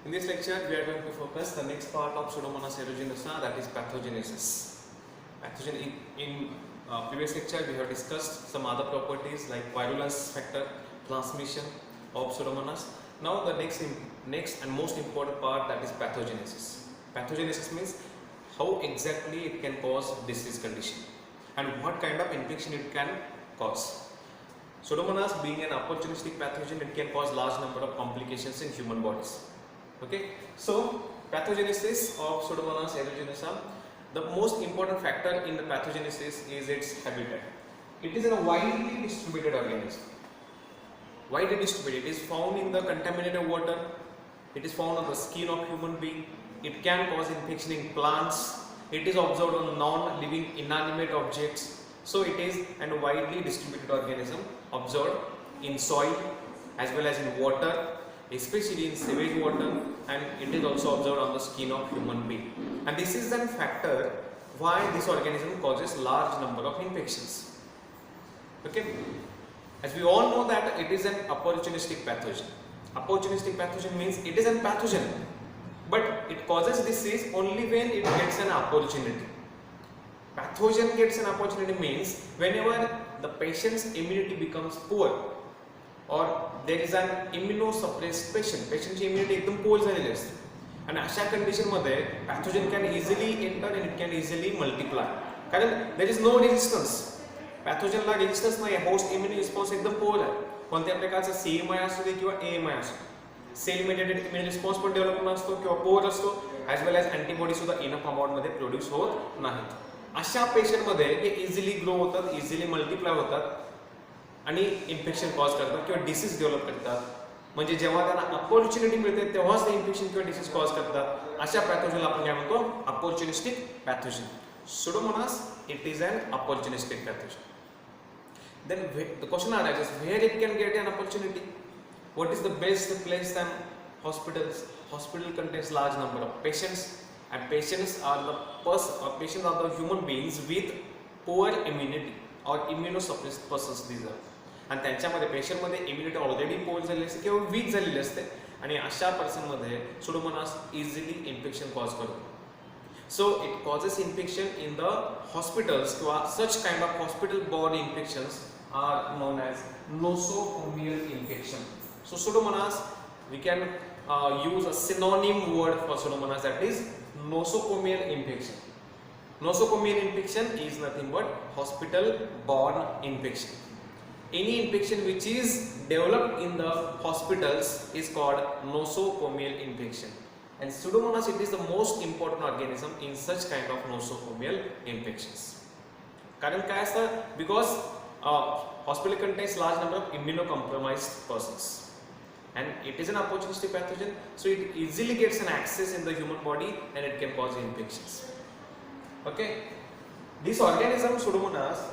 In this lecture, we are going to focus the next part of Pseudomonas aeruginosa, that is pathogenesis. In previous lecture, we have discussed some other properties like virulence factor, transmission of Pseudomonas. Now, the next and most important part, that is pathogenesis. Pathogenesis means how exactly it can cause disease condition and what kind of infection it can cause. Pseudomonas being an opportunistic pathogen, it can cause large number of complications in human bodies. Okay, so pathogenesis of Pseudomonas aeruginosa, the most important factor in the pathogenesis is its habitat. It is a widely distributed organism. Widely distributed, it is found in the contaminated water, it is found on the skin of human being, it can cause infection in plants, it is observed on non-living inanimate objects. So it is a widely distributed organism observed in soil as well as in water, especially in sewage water, and it is also observed on the skin of human being. And this is the factor why this organism causes large number of infections. Okay, as we all know that it is an opportunistic pathogen. Opportunistic pathogen means it is a pathogen, but it causes disease only when it gets an opportunity. Pathogen gets an opportunity means whenever the patient's immunity becomes poor or there is an immunosuppressed patient, patientची immunity एकदम poor झालेली असते आणि अशा condition मध्ये pathogen can easily enter and it can easily multiply कारण there is no resistance. Pathogen La resistance नाही, host immune response एकदम poor आहे. कोणत्या प्रकारचा CMI असू दे किंवा AMI असू दे, सेल मेडिएटेड इम्युन रिस्पॉन्स पण डेव्हलप नसतो किंवा पोअर असतो, ॲज वेल ॲज अँटीबॉडी सुद्धा इनफ अमाउंट मध्ये प्रोड्यूस होत नाहीत. अशा पेशंट मध्ये हे इझिली ग्रो होतात, इझिली मल्टिप्लाय होतात आणि इन्फेक्शन कॉज करतात किंवा डिसीज डेव्हलप करतात. म्हणजे जेव्हा त्यांना अपॉर्च्युनिटी मिळते तेव्हाच ते इन्फेक्शन किंवा डिसीज कॉज करतात. अशा पॅथोजनला आपण काय म्हणतो, अपॉर्च्युनिस्टिक pathogen. Pseudomonas, it is an opportunistic pathogen. Then the question arises, where it can get an opportunity? What is the best place than hospitals? Hospital contains large number of patients, and patients are the human beings with poor immunity or immunosuppressed persons. These are, and त्यांच्यामध्ये patient मध्ये immunity already poor झालेली असते किंवा week झालेली असते आणि अशा person मध्ये Pseudomonas इझिली इन्फेक्शन कॉज करतो. So it causes infection in the hospitals. Such kind of hospital borne infections are known as nosocomial infection. So Pseudomonas, we can use a synonym word for Pseudomonas, that is nosocomial infection. Nosocomial infection is nothing but hospital borne infection. Any infection which is developed in the hospitals is called nosocomial infection. And Pseudomonas, it is the most important organism in such kind of nosocomial infections. कारण काय असतं, because hospital contains large number of immunocompromised persons and it is an opportunistic pathogen, so it easily gets an access in the human body and it can cause infections. Okay, this organism Pseudomonas,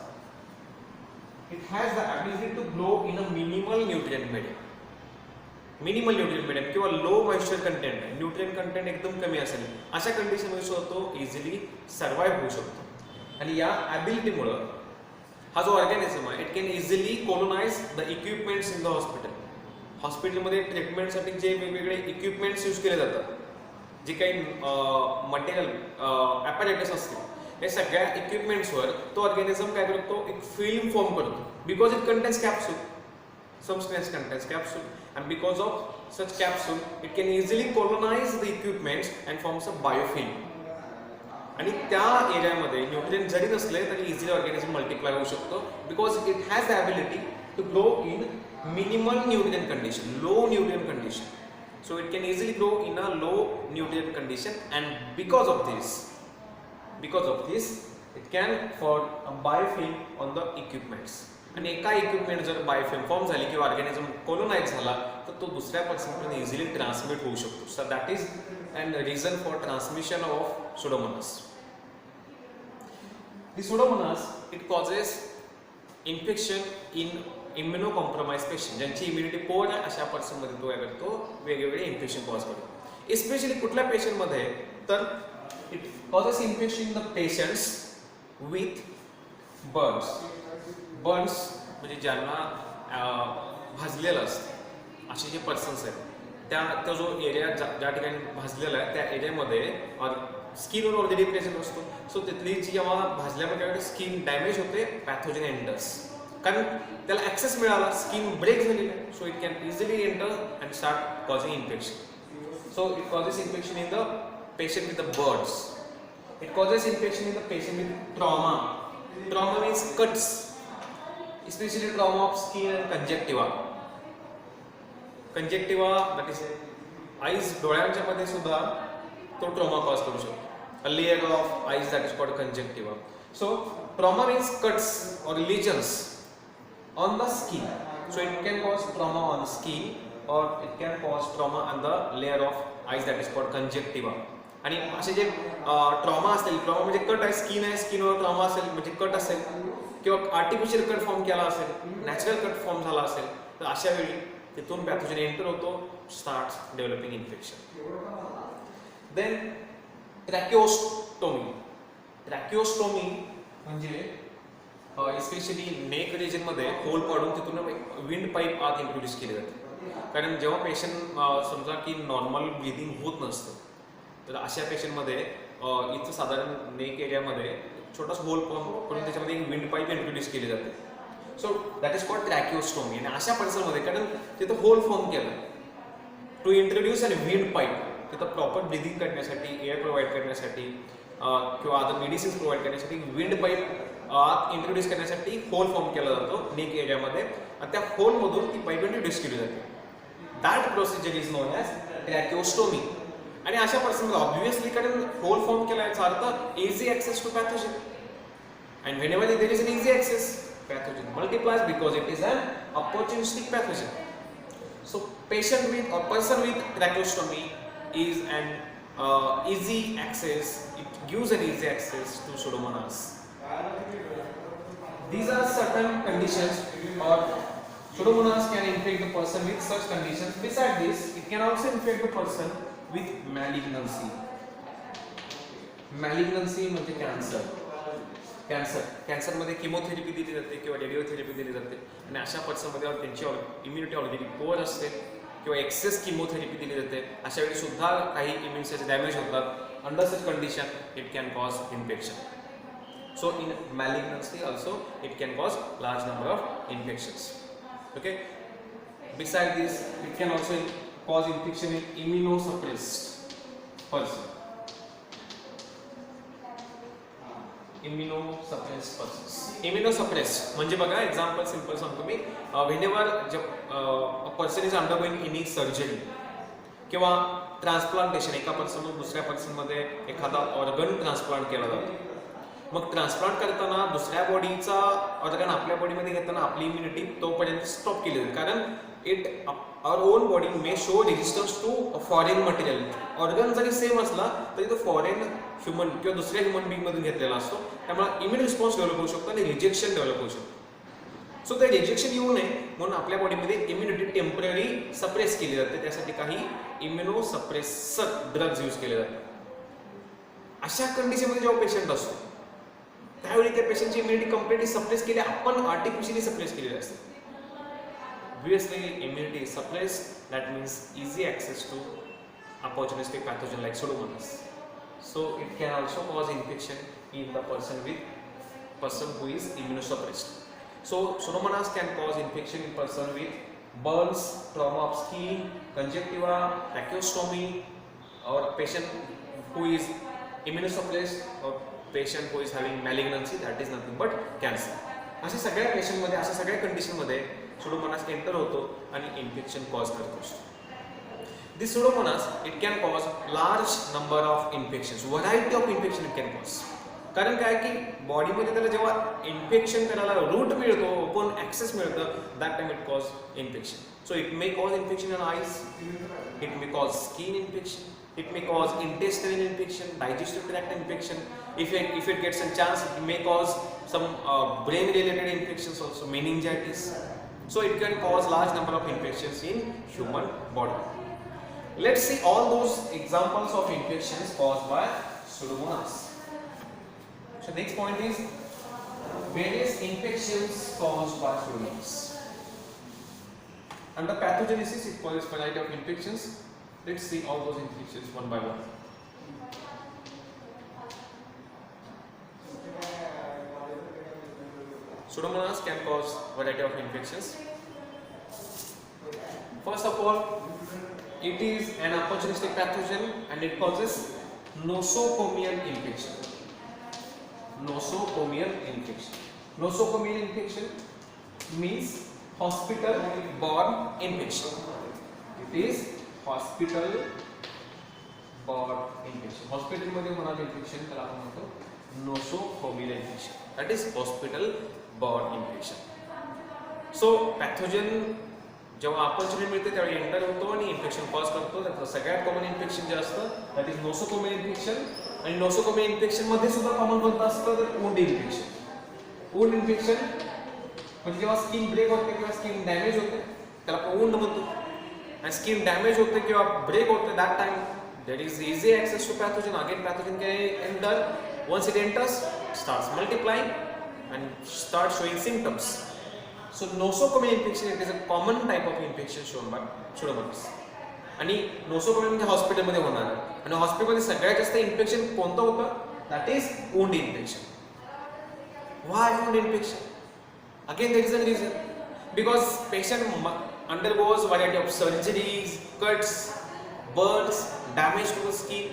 it has the ability to grow in a minimal nutrient medium. Minimal nutrient medium किंवा लो moisture content आहे, nutrient content एकदम कमी असेल अशा condition मध्ये तो easily survive होऊ शकतो. आणि या ॲबिलिटीमुळे हा जो ऑर्गॅनिझम आहे, it can easily colonise the equipments in the hospital. हॉस्पिटलमध्ये ट्रीटमेंटसाठी जे वेगवेगळे इक्विपमेंट्स यूज केले जातात, जे काही मटेरियल ॲपॅरेटस असते, हे सगळ्या इक्विपमेंट्सवर तो ऑर्गॅनिझम काय करतो, एक फिल्म फॉर्म करतो. Because it contains capsule, substance contains capsule, and because of such capsule it can easily colonize the equipments and forms a biofilm. आणि त्या एरियामध्ये न्यूट्रिएंट जरी नसले तरी इझिली ऑर्गॅनिझम मल्टिप्लाय होऊ शकतो, because it has the ability to grow in minimal nutrient condition, low nutrient condition. So it can easily grow in a low nutrient condition, and because of this it can form a biofilm on the equipments. आणि एका equipment जर biofilm form झाली किंवा organism colonise झाला तर तो दुसऱ्या पर्सनपर्यंत easily transmit होऊ शकतो. So that is an reason for transmission of Pseudomonas. The Pseudomonas, it causes infection in immunocompromised patient, ज्यांची इम्युनिटी पोअर आहे अशा पर्सन मध्ये तो काय करतो, वेगवेगळे इन्फेक्शन कॉज करतो. एस्पेशली कुठल्या पेशंट मध्ये, तर it causes infection in the patients with Burns. Burns म्हणजे ज्यांना भाजलेलं असतं असे जे पर्सन्स आहेत तो जो एरिया ज्या ठिकाणी भाजलेला आहे त्या एरियामध्ये स्किनवर ऑलरेडी प्रेझेंट असतो. सो तिथली जी जेव्हा भाजल्यामुळे स्किन डॅमेज होते, पॅथोजन एंटर्स. कारण त्याला ॲक्सेस मिळाला, स्किन ब्रेक झालेली आहे. सो it can easily enter and start causing infection. So it causes infection in the patient with the birds. It causes infection in the patient with trauma. Trauma means cuts, especially trauma of skin and conjunctiva. Conjunctiva, that is eyes, डोळ्यांच्या मध्ये सुद्धा तो trauma cause करू शकतो. A layer of eyes that is called conjunctiva. So trauma means cuts or lesions on the skin. So it can cause trauma on the skin or it can cause trauma on the layer of eyes that is called conjunctiva. आणि असे जे trauma असेल, trauma म्हणजे cut आहे, skin आहे, स्किनवर trauma असेल म्हणजे cut असेल किंवा आर्टिफिशियल कट फॉर्म केला असेल, नॅचरल कट फॉर्म झाला असेल, तर अशा वेळी तिथून पॅथोजन एंटर होतो, स्टार्ट डेव्हलपिंग इन्फेक्शन. देन ट्रॅकिओस्टोमी. ट्रॅकिओस्टोमी म्हणजे स्पेशली नेक रिजनमध्ये होल पाडून तिथून विंड पाईप आत इंट्रोड्यूस केली जाते. कारण जेव्हा पेशंट समजा की नॉर्मल ब्रिदिंग होत नसतं, तर अशा पेशंटमध्ये इथं साधारण नेक एरियामध्ये छोटासा होल करून त्याच्यामध्ये एक विंड पाईप इंट्रोड्यूस केली जाते. So that is called tracheostomy. आणि अशा पर्सनमध्ये कारण तिथं होल फॉर्म केलं to introduce a wind pipe, तिथं प्रॉपर ब्रिदिंग करण्यासाठी, एअर प्रोव्हाइड करण्यासाठी किंवा अदर मेडिसिन्स प्रोव्हाइड करण्यासाठी विंड पाईप इंट्रोड्यूस करण्यासाठी होल फॉर्म केला जातो नेक एरियामध्ये आणि त्या होलमधून ती पाईप इंट्रोड्यूस केली जाते. That procedure is known as tracheostomy. आणि अशा पर्सनला ऑब्व्हियसली कारण होल फॉर्म केला याचा अर्थ easy access to pathogen. And whenever there is an easy access, pathogen multiplies because it is an opportunistic pathogen. So patient with or person with tracheostomy is an easy access. It gives an easy access to Pseudomonas. These are certain conditions or Pseudomonas can infect the person with such conditions. Besides this, it can also infect the person with malignancy. Malignancy म्हणजे cancer. कॅन्सरमध्ये chemotherapy दिली जाते किंवा radiotherapy दिली जाते आणि अशा पर्सनमध्ये त्यांची immunity already poor असते किंवा एक्सेस किमोथेरपी दिली जाते. अशा वेळी सुद्धा काही इम्युन सेल्स डॅमेज होतात. Under such condition it can cause infection. So in malignancy also it can cause large number of infections. Okay. Beside this it can also cause infection in immunosuppressed person. Immunosuppress म्हणजे बघा example simple सांगतो मी. Whenever person is undergoing any surgery किंवा transplantation, एका पर्सनमधून दुसऱ्या पर्सनमध्ये एखादा organ transplant केला जातो. मग ट्रान्सप्लांट करताना दुसऱ्या बॉडीचा ऑर्गन आपल्या बॉडीमध्ये घेताना आपली इम्युनिटी तोपर्यंत स्टॉप केली जाते कारण it our own body may show resistance to foreign material. Organ जरी सेम असला तरी तो फॉरेन ह्युमन किंवा दुसऱ्या ह्युमन बिंगमधून घेतलेला असतो. त्यामुळे इम्युन रिस्पॉन्स डेव्हलप होऊ शकतो आणि रिजेक्शन डेव्हलप होऊ शकतो. सो ते रिजेक्शन येऊ नये म्हणून आपल्या बॉडीमध्ये इम्युनिटी टेम्पररी सप्रेस केली जाते. त्यासाठी काही इम्युनोसप्रेसर ड्रग्ज यूज केले जातात. अशा कंडिशनमध्ये जेव्हा पेशंट असतो त्यावेळी त्या पेशंटची इम्युनिटी कम्प्लिटली सप्रेस केली, आपण आर्टिफिशियली सप्रेस केलेली असते. Obviously, immunity is suppressed. That means easy access to opportunistic pathogen like Pseudomonas. So it can also cause infection in the person who is immunosuppressed. So Pseudomonas can cause infection in person with burns, trauma of skin, conjunctiva, tracheostomy, or patient who is immunosuppressed or patient who is having malignancy, that is nothing but cancer. अशा सगळ्या पेशंटमध्ये, अशा सगळ्या कंडिशनमध्ये Pseudomonas enter होतो आणि infection cause करत असतो. This Pseudomonas it can cause large number of infections, variety of infection it can cause. कारण काय की बॉडीमध्ये त्याला जेव्हा इन्फेक्शन करायला रूट मिळतो, ओपन ॲक्सेस मिळतं, that time it cause infection. So it may cause infection in eyes, it may cause skin infection, it may cause intestinal infection, digestive tract infection. If it gets a chance, it may cause some brain related infections also, meningitis. So it can cause large number of infections in human body. Let's see all those examples of infections caused by Pseudomonas. So next point is various infections caused by Pseudomonas. Under pathogenesis, it causes variety of infections. Let's see all those infections one by one. Pseudomonas can cause variety of infections. First of all, it is an opportunistic pathogen and it causes nosocomial infection. Nosocomial infection. Nosocomial infection means hospital-borne infection. It is hospital-borne infection. Hospital मध्ये होणारे infection त्याला आपण म्हणतो nosocomial infection. That is hospital-borne infection. So pathogen जेव्हा opportunity मिळते त्यावेळी enter होतो आणि इन्फेक्शन कॉज करतो. त्याचं सगळ्यात कॉमन इन्फेक्शन जे असतं दॅट इज नोसोकोमियल इन्फेक्शन. आणि नोसोकोमियल इन्फेक्शन मध्ये सुद्धा कॉमन कोणतं असतं तर वुंड इन्फेक्शन. वुंड इन्फेक्शन म्हणजे जेव्हा स्किन ब्रेक होते किंवा स्किन डॅमेज होते त्याला आपण वुंड म्हणतो. आणि स्किन डॅमेज होते किंवा ब्रेक होते that time there is easy access to pathogen. Again pathogen can enter. Once it enters starts multiplying and start showing symptoms. So nosocomial infection, it is a common type of infection shown by Pseudomonas. आणि nosocomial म्हणजे hospital मध्ये होणार आणि hospital मध्ये सगळ्यात जास्त infection कोणतं होतं that is wound infection. Why wound infection? Again there is a reason because patient undergoes variety of surgeries, cuts, burns, damage to the skin.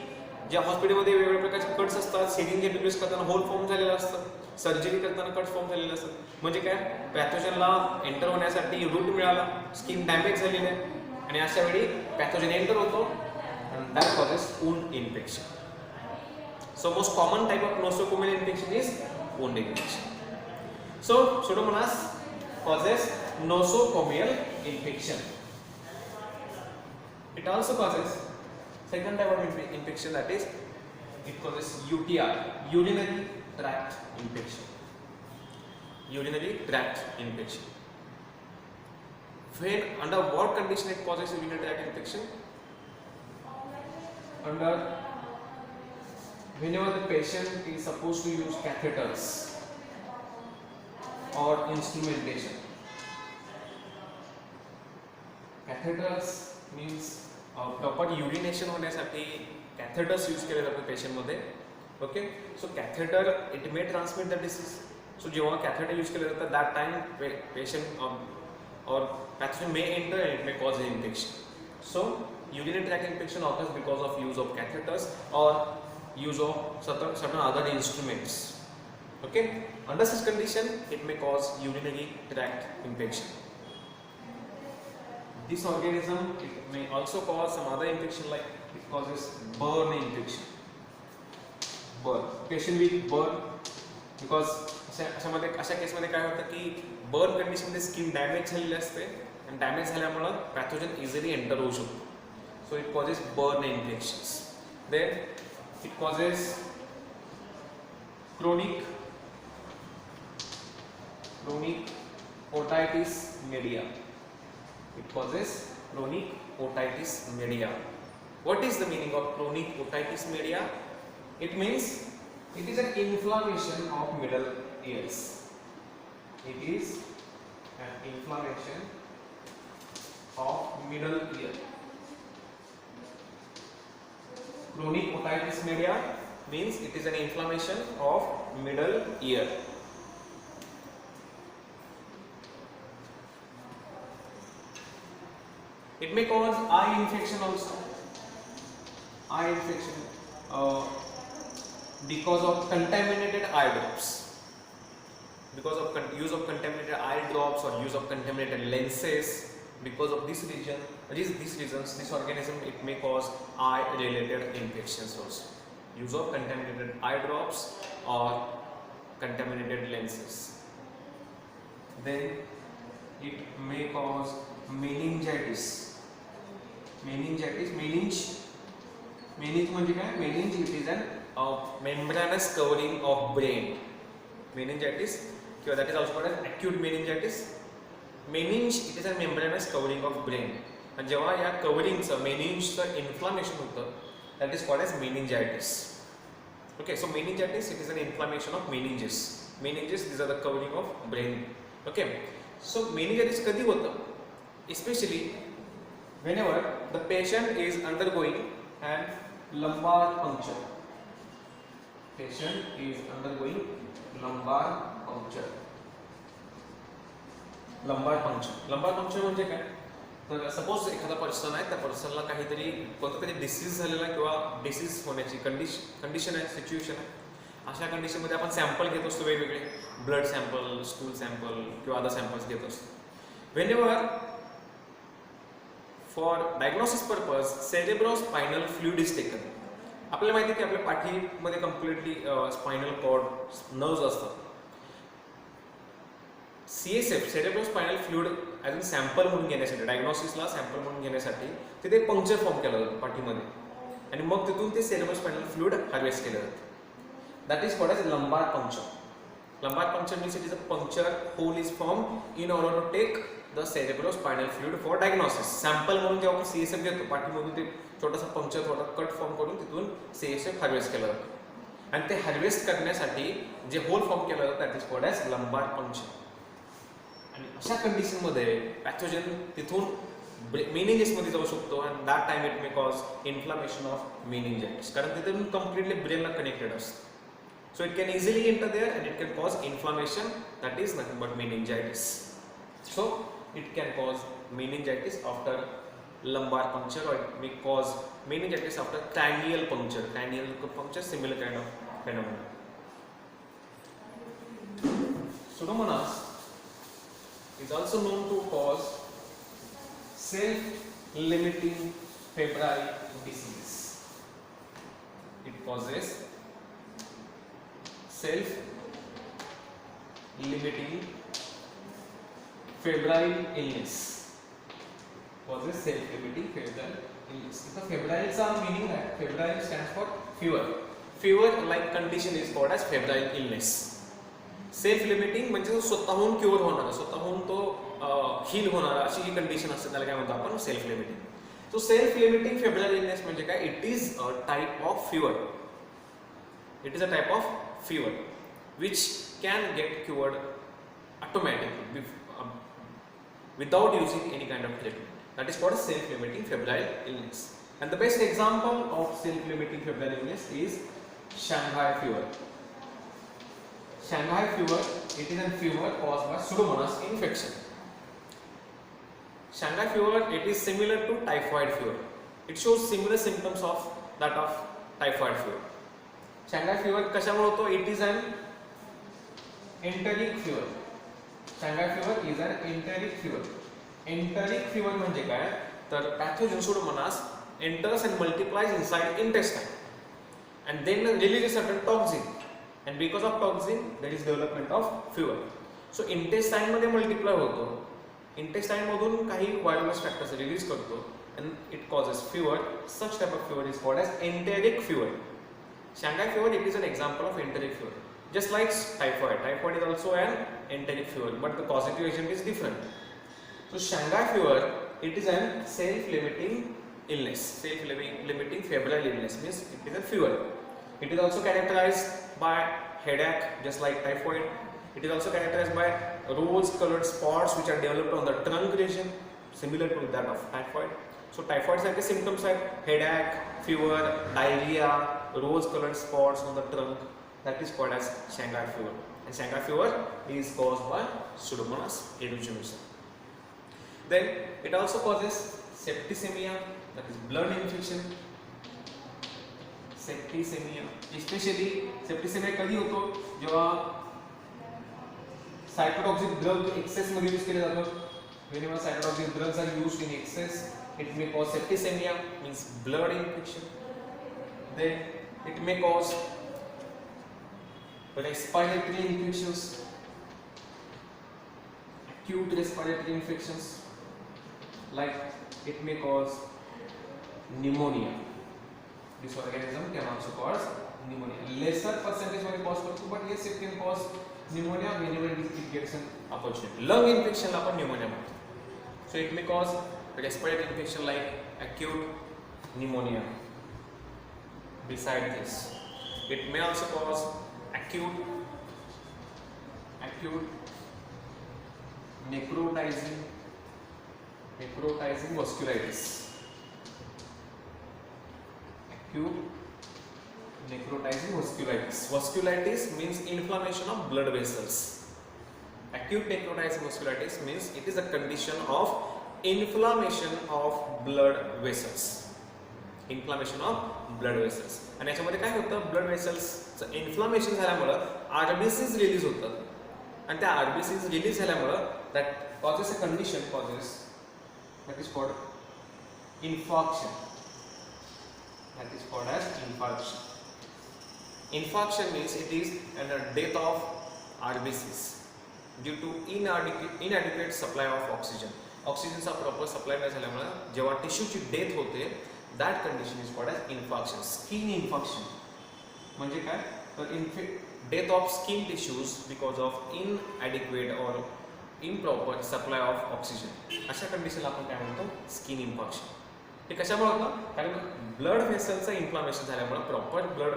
ज्या हॉस्पिटलमध्ये वेगवेगळ्या प्रकारचे कट्स असतात, सिरिंज इंट्रोड्यूस करताना होल फॉर्म झालेला असतं, सर्जरी करताना कट फॉर्म झालेले असतात. म्हणजे काय पॅथोजनला एंटर होण्यासाठी रूट मिळाला, स्किन डॅमेज झालेली आहे आणि अशा वेळी पॅथोजन एंटर होतो and that causes wound infection. So most common type of nosocomial infection is wound infection. So Pseudomonas causes nosocomial infection. It also causes second type of infection, that is it causes UTI, urinary tract infection. Urinary tract infection. When under what condition it causes urinary tract infection? Under whenever the patient is supposed to use catheters or instrumentation. Catheters means proper urination होण्यासाठी catheters use केले जातात पेशंटमध्ये. Okay, so catheter it may transmit the disease. So जेव्हा catheter use केले जातात that time patient or pathogen may enter and it may cause infection. So urinary tract infection occurs because of use of catheters or use of certain other instruments. Okay, under such condition it may cause urinary tract infection. This organism it may also cause some other infection, like it causes burn infection. Burn, patient with burn, because अशा केसमध्ये काय होतं की burn कंडिशनमध्ये skin damage झालेली असते आणि damage झाल्यामुळे पॅथोजन इझिली एंटर होऊ शकतो. So it causes burn infections. Then it causes chronic otitis media. It causes chronic otitis media. What is the meaning of chronic otitis media? It means it is an inflammation of middle ears. It is an inflammation of middle ear. Chronic otitis media means it is an inflammation of middle ear. It may cause eye infection also. Eye infection because of contaminated eye drops. Because of use of contaminated eye drops or use of contaminated lenses. Because of these reasons, this organism it may cause eye-related infections also. Use of contaminated eye drops or contaminated lenses. Then it may cause meningitis. Meninge म्हणजे काय? Meninge it is an membranous covering of brain. Meningitis, that is also called as acute meningitis. Meninge it is a membranous covering of brain. आणि जेव्हा या कव्हरिंगचं मेनिंजचं inflammation होतं that is called as meningitis. Okay, so meningitis it is an inflammation of meninges. Meninges these are the covering of brain. Okay, so meningitis कधी होतं especially whenever the patient is undergoing an lumbar puncture. Patient is undergoing lumbar puncture. lumbar puncture म्हणजे काय? तर suppose एखादा person आहे, त्या पर्सनला काहीतरी कोणता तरी डिसीज झालेला किंवा डिसीज होण्याची कंडिशन आहे, सिच्युएशन आहे. अशा कंडिशनमध्ये आपण सॅम्पल घेत असतो, वेगवेगळे ब्लड सॅम्पल, स्टूल सॅम्पल किंवा अदर सॅम्पल्स घेत असतो. Whenever for diagnosis purpose cerebrospinal fluid is taken. आपल्याला माहिती आहे की आपल्या पाठीमध्ये कम्प्लिटली स्पायनल कॉर्ड नर्व्स असतात. CSF cerebrospinal fluid as a sample म्हणून घेण्यासाठी, डायग्नोसिसला सॅम्पल म्हणून घेण्यासाठी तिथे एक पंक्चर फॉर्म केलं जातं पाठीमध्ये आणि मग तिथून ते सेरेब्रोस्पायनल फ्लुइड हार्वेस्ट केलं जातं. That is called as lumbar puncture. Lumbar puncture means it is a puncture hole is formed in order to take the cerebrospinal fluid for diagnosis. Sample म्हणून जेव्हा आपण CSF घेतो, पाठीमधून ते छोटासा पंक्चर, थोडा cut form करून तिथून CSF हार्वेस्ट केलं जातं आणि ते हार्वेस्ट करण्यासाठी जे होल फॉर्म केलं जातं that is called as lumbar puncture. आणि अशा कंडिशनमध्ये पॅथोजन तिथून मेनिंजेसमध्ये जाऊ शकतो आणि that time it may cause inflammation of meningitis, कारण तिथून कम्प्लिटली ब्रेनला कनेक्टेड असतं. So it can easily enter there and it can cause inflammation, that is nothing but meningitis. So it can cause meningitis after lumbar puncture, or it may cause meningitis after cranial puncture. Cranial puncture, similar kind of phenomenon. Pseudomonas is also known to cause self-limiting febrile disease. It causes self-limiting febrile illness. Causes self-limiting febrile illness. The febrile चा meaning है, febrile stands for fever. Fever-like condition is called as febrile illness. Self-limiting म्हणजे स्वतःहून cure होणार, स्वतःहून तो heal होणार अशी ही condition असते, त्याला काय म्हणतो आपण self limiting. So self limiting febrile illness म्हणजे काय? It is a type of fever. It is a type of fever which can get cured automatically without using any kind of treatment. That is called self-limiting febrile illness. And the best example of self-limiting febrile illness is Shanghai fever. Shanghai fever, it is a fever caused by Pseudomonas infection. Shanghai fever, it is similar to typhoid fever. It shows similar symptoms of that of typhoid fever. Shanghai fever कशामुळे होतो? It is an enteric fever. Shanghai fever is an enteric fever. Enteric fever म्हणजे काय? तर pathogen Pseudomonas enters and multiplies inside intestine and then releases certain toxin, and because of toxin there is development of fever. So intestine मध्ये multiply होतो, intestine मधून काही virus factors release करतो and it causes fever. Such type of fever is called as enteric fever. Shanghai fever, it is an example of enteric fever. Just like typhoid. Typhoid is also an enteric fever, but the causative agent is different. So Shanghai fever, it is an self-limiting illness. Self-limiting febrile illness means it is a fever. It is also characterized by headache, just like typhoid. It is also characterized by rose-colored spots which are developed on the trunk region, similar to that of typhoid. So typhoid like symptoms like headache, fever, diarrhea, rose-colored spots on the trunk. That is called as Shanghai fever. And Shanghai fever is caused by Pseudomonas aeruginosa. Then it also causes septicemia, that is blood infection. Septicemia, especially septicemia कधी होतो? जेव्हा cytotoxic drug excess मध्ये use केले जातात. Whenever cytotoxic drugs are used in excess, it may cause septicemia, means blood infection. Then it may cause respiratory infections, acute respiratory infections, like it may cause pneumonia. This organism can also cause pneumonia. Lesser percentage मध्ये cause करतो, but yes, it can cause pneumonia whenever it gets an opportunity. Lung infection ला आपण pneumonia म्हणतो. So it may cause respiratory infection like acute pneumonia. Besides this, it may also cause acute necrotizing necrotizing vasculitis. Acute necrotizing vasculitis. Vasculitis means inflammation of blood vessels. Acute necrotizing vasculitis means it is a condition of inflammation of blood vessels. Inflammation of blood vessels. आणि याच्यामध्ये काय होतं, blood वेसल्सचं inflammation झाल्यामुळं RBCs release होतात आणि त्या RBCs release झाल्यामुळं that causes a condition causes that is called infarction. That is called as infarction. Infarction means it is a death of RBCs due to inadequate supply of oxygen. Oxygen चा proper supply नाही झाल्यामुळे जेव्हा टिश्यूची death होते that condition is called as infarction. Skin infarction म्हणजे काय, तर death of skin tissues because of inadequate or improper supply of oxygen. अशा कंडिशनला आपण काय म्हणतो, स्किन इन्फॉर्क्शन. हे कशामुळे होतं, कारण ब्लड व्हेसलचं इन्फ्लामेशन झाल्यामुळे प्रॉपर ब्लड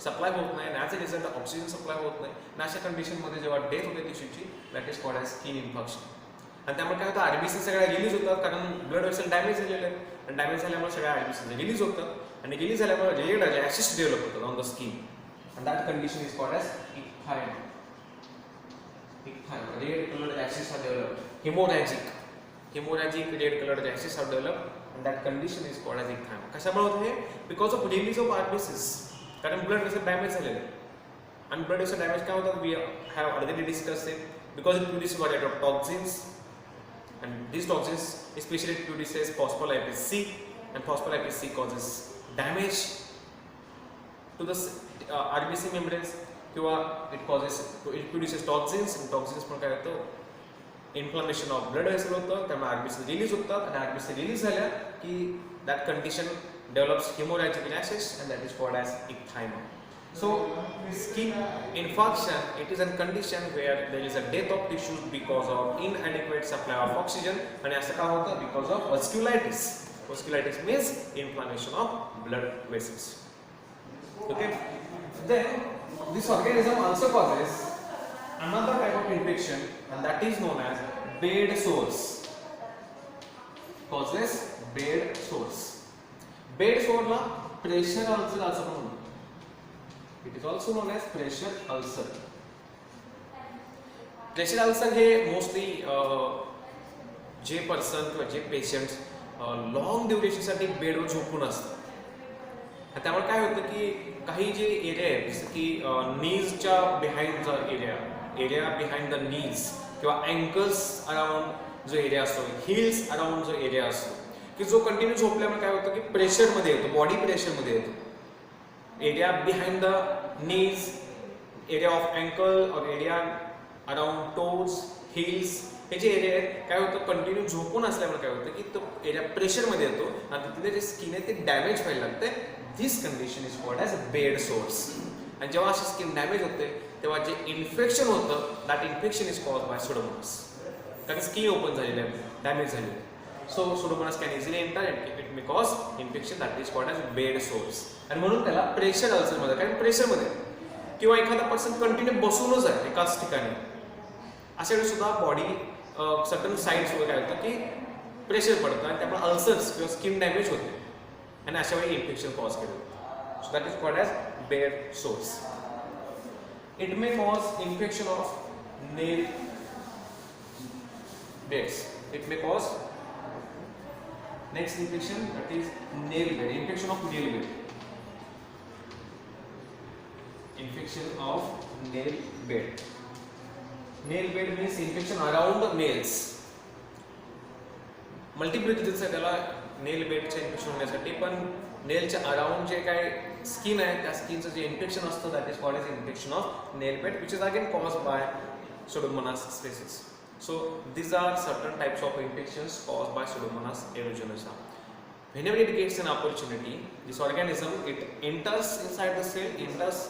सप्लाय होत नाही, as a result oxygen supply होत नाही आणि अशा कंडिशनमध्ये जेव्हा डेथ होते टिश्यूची that is called as skin infection. आणि त्यामुळे काय होतं, आरबीसी सगळ्या रिलीज होतात कारण ब्लड व्हेसल डॅमेज झालेले आहेत आणि डॅमेज झाल्यामुळे सगळ्या आरबीसी रिलीज होतात आणि रिलीज झाल्यामुळे रेड रॅशेस डेव्हलप होतात on the skin and that condition is called as ichthyma. Red colored rashes are developed. Hemorrhagic red colored rashes are developed and that condition is called as ichthyma. कशामुळे होतं हे, because of release of RBCs, कारण blood vessel damage झालेले आणि blood vessel damage काय होतात, we have already discussed it, because it produces a lot of toxins and these toxins especially it produces phospholipase C and phospholipase C causes damage to the RBC membranes किंवा it produces toxins and toxins पण काय होतं, inflammation of blood vessel होतं, त्यामुळे RBC release होतात आणि RBC release झाल्या की that condition develops haemorrhagic rashes and that is called as ecthyma. So skin infarction it is a condition where there is a death of tissues because of inadequate supply of oxygen आणि असं का होतं, because of vasculitis. Vasculitis means inflammation of blood vessels. Okay, then this organism also causes another type of infection and that is known as bed sores. Causes bed sores. Bed sore ला pressure ulcer also known. It is also known as pressure ulcer. Pressure ulcer hey mostly J person किंवा जे patients long duration साठी बेडवर झोपून असतात. त्यामुळे काय होतं की काही जे एरिया आहेत जसं की नीजच्या बिहाइंडचा एरिया बिहाइंड द नीज किंवा अँकल्स अराउंड जो एरिया असतो, हिल्स अराउंड जो एरिया असतो की जो कंटिन्यू झोपल्यामुळे काय होतं की प्रेशरमध्ये येतो, बॉडी प्रेशरमध्ये येतो. Area behind the knees, area of ankle और एरिया अराउंड टोज, हिल्स हे जे एरिया आहेत काय होतं, कंटिन्यू झोपून असल्यामुळे काय होतं की तो एरिया प्रेशरमध्ये येतो आणि तिथले जे स्किन आहे ते डॅमेज व्हायला लागते. This condition is called as bed sores. आणि जेव्हा अशी स्किन डॅमेज होते तेव्हा जे इन्फेक्शन होतं that infection is cause by pseudomonas. कारण स्किन ओपन झालेली आहे, डॅमेज झालेली आहे. So pseudomonas can easily enter and it may cause infection that is called as bed sores. आणि म्हणून त्याला प्रेशर अल्सर मध्ये, कारण प्रेशरमध्ये किंवा एखादा पर्सन कंटिन्यू बसूनच आहे एकाच ठिकाणी, अशा वेळी सुद्धा बॉडी सर्टन साईड्स वगैरे काय होतं की प्रेशर पडतं आणि त्यामुळे अल्सर्स किंवा स्किन डॅमेज होते आणि अशा वेळी इन्फेक्शन कॉज केलं. सो that is called as bed source. It may cause infection of nail beds. It may cause next infection that is nail bed. Infection of nail bed. Infection of nail bed. Nail bed means infection around nails. Multiple reasons आहे त्याला nail बेडचे infection होण्यासाठी, पण नेलच्या around जे काय skin आहे त्या स्किनचं जे infection असतं that is called as infection of nail bed which is again cause by Pseudomonas species. So these are certain types of infections caused by Pseudomonas aeruginosa. Whenever it gets an opportunity, this organism it enters inside the cell, enters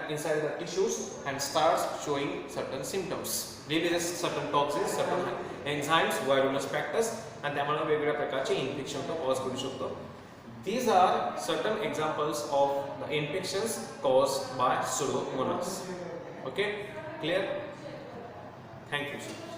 inside the tissues and starts showing certain symptoms. Releases certain toxins, certain enzymes, virulence factors and त्यामुळे वेगवेगळ्या प्रकारचे infection तो cause करू शकतो. These are certain examples of the infections caused by Pseudomonas. Okay, clear? Thank you.